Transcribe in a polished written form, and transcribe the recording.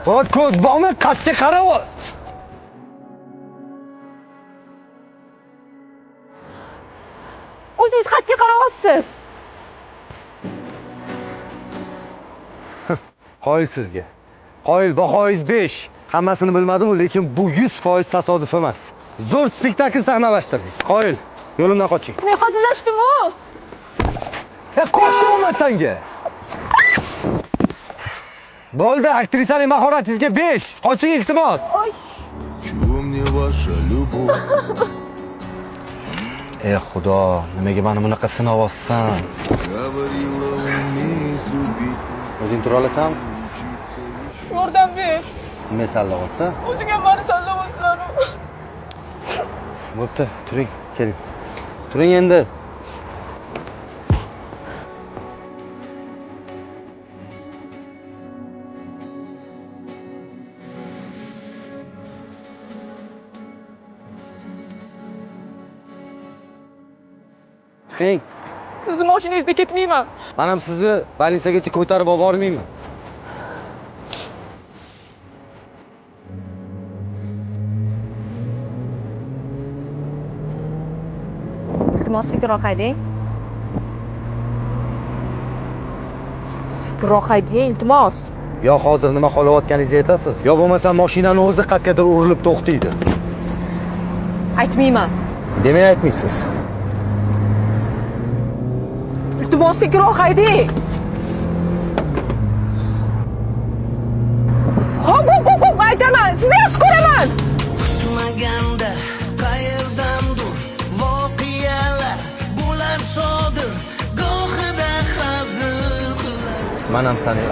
Voy ko'z boqma, qatga qarab ol. O'zingiz qatga qarayapsiz. Qoyil sizga. Qoyil bahoyingiz 5. Hammasini bilmadim, lekin bu 100% tasodif emas. Zo'r spektakl sahnalashtirdingiz. Qoyil, yo'limdan qoching. Men hazillashdim-ku. Qochmayman senga. Bo'ldi, aktrisaning mahoratingizga 5. Qoching iltimos. Чего мне ваша любовь? Ey Xudo, nimaga meni bunaqa sinayapsan? Говорила, умеет любить. O'zing tura olasanmi? Yordam ber. Nima sallayapsan? O'zing ham meni sallayapsan. Bo'pti, turing, keling. Turing endi. Chiqing. Sizni mashinangizda ketmayman. Men ham sizni bolnitsagacha ko'tarib olib bormayman. Iltimos sekinroq haydang. Sekinroq haydang, iltimos. Yo hozir nima xohlayotganingizni aytasiz, yo bo'lmasa mashinani o'zi qatgadir urilib to'xtaydi. Aytmayman. Demak aytmaysiz. Iltimos sekinroq haydang. Hop, aytaman. Sizni yaxshi ko'raman. Kutmaganda qayerdandir voqealar bo'lar sodir gohida hazil qilar. Men ham seni